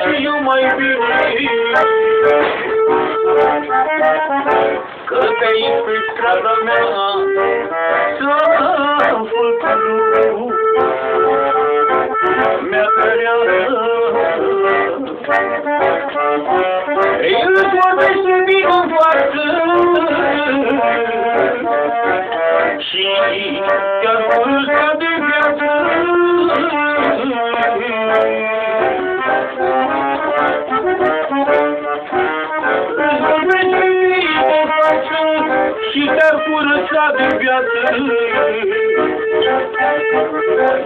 și eu mai bine, că pe aici pe strada mea să făturu mi-a tărează. Ei îți vorbește bine în față și chiar vârsta de viață. Îți vorbește bine în față și te-ar curăța de viață.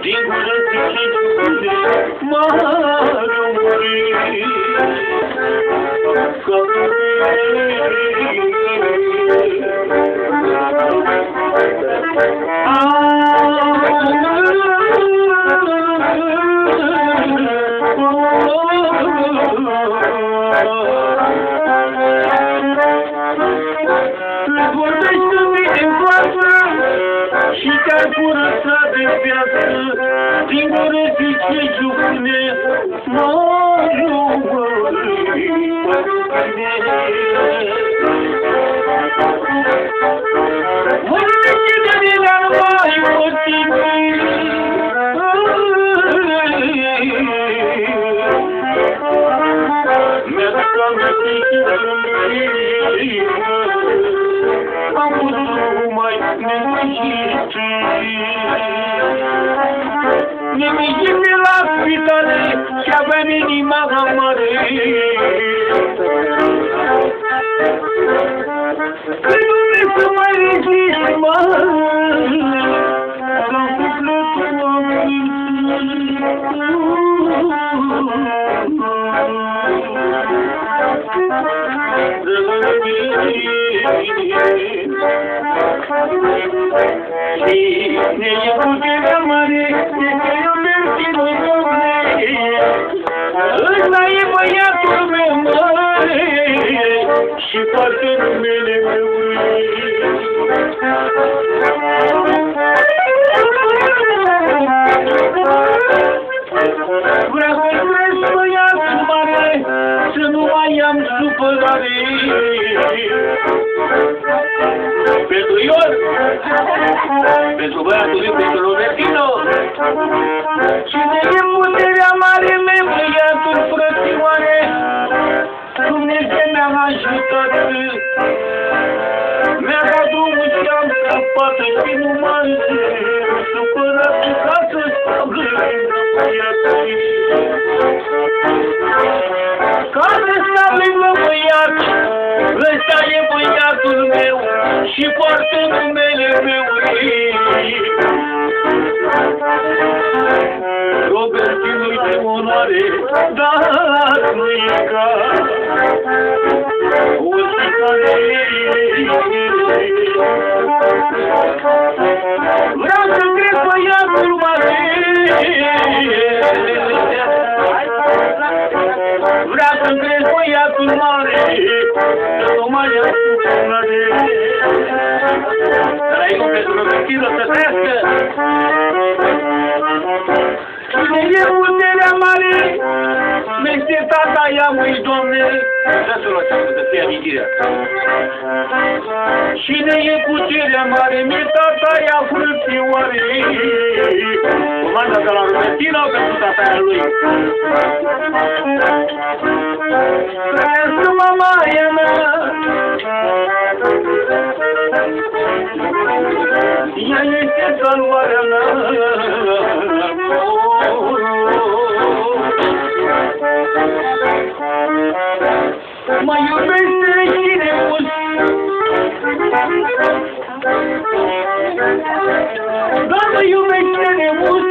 Din gură zice m-ar omori. Și te-ar curăța de viață, din gură zice jupune, mă iubări. Vorbește de mine nu mai poți, mi-aduc aminte de am putut mai nemijit. Nemijit de la spitale și avea inima mare. Când nu să mai rezist, mă, la sufletul Cine e puterea mare, este iubește noi, Doamne, ăsta e băiatul meu mare și poartă numele meu. Vreau să cresc băiatul mare, să nu mai am supărare. Pentru Ion, pentru băiatul meu, pentru Robertino. Cine e puterea mare mea, băiatul frățioare, Dumnezeu mi-a ajutat. Mi-a dat drumul și am scăpat și nu m-am supărat ca să stau lângă băiatul. Ca să stau lângă băiat, ăsta e băiatul meu și poartă numele meu. Robertinu-i de onoare, dar nu-i ca o sicare. Vreau să cresc băiatul mare, vreau să cresc băiatul mare, să nu mai am supărare. Dar aici pentru Robertino să crească. Cine e puterea mare, este tata ea, măi, Doamne, să-ți lua seama să fie amintirea. Cine e puterea mare, mi-e tata ea, frățioare. Comanda de la Robertino pentru tata ea lui. Trăiască mamaia mea, ea este salvarea mea. Mă iubește și nebun, dar mă iubește nebun.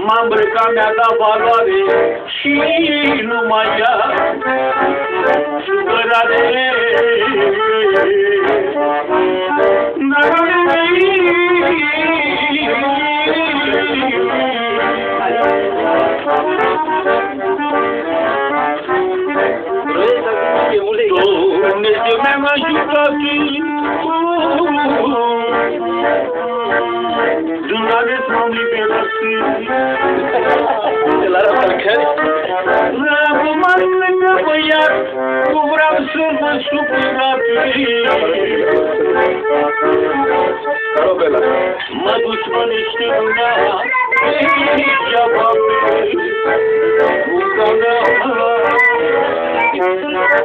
M-a îmbrăcat, mi-a dat valoare și nu mai ia supărare. Dumnezeu mi-a ajutat ales m-am liberat. De la răbdăcări? Acum lângă băiat, nu vreau să mă supărat. Robela. Mă dușmănește lumea, degeaba buca mea.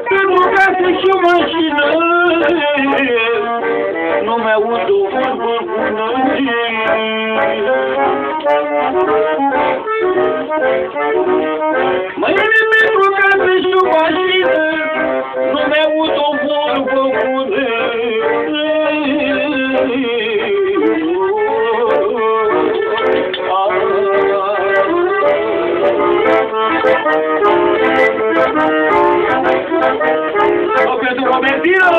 Pentru casă și mașină, nu mi-aud o vorbă bună. Măi, pentru casă și mașină, nu mi-aud o vorbă bună. O pentru Robertino!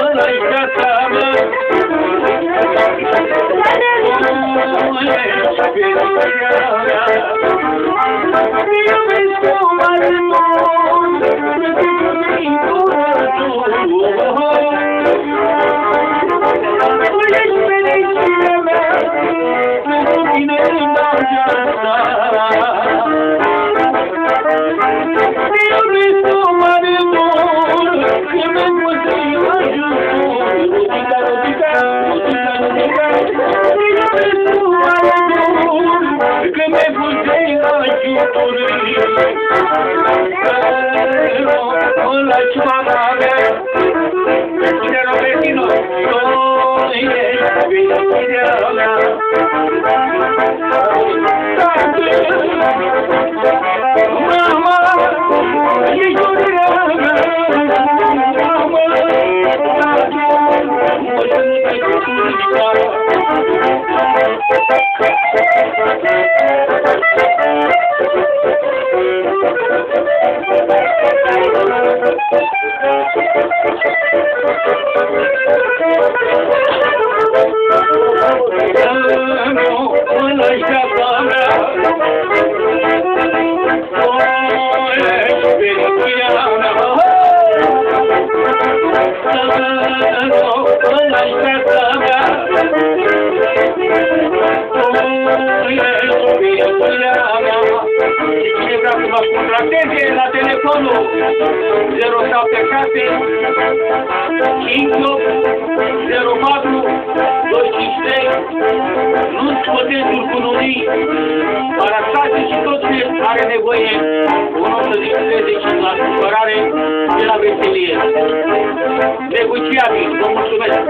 Ăla-i casa mea! Iubesc o mare dor, ești fericirea mea, pentru tine n-am viața. Iubesc o mare dor, că mi-ai pus-i ajutor. Rotica, rotica, rotica, rotica. Iubesc o mare dor, că mi-ai pus-i ajutor. Ăla-i cioara mea, cine Robertino, tu ești fericirea mea. Mama, ești iubirea mea. Mama, mă sărutai cu turica. Ăla-i casa mea. Cine vrea să mă contracteze la telefonul 077 58 04 253, nu-ți potențul cununii, arătați și tot ce are nevoie un om să discuteze și la supărare de la veselie. Negociabil, vă mulțumesc!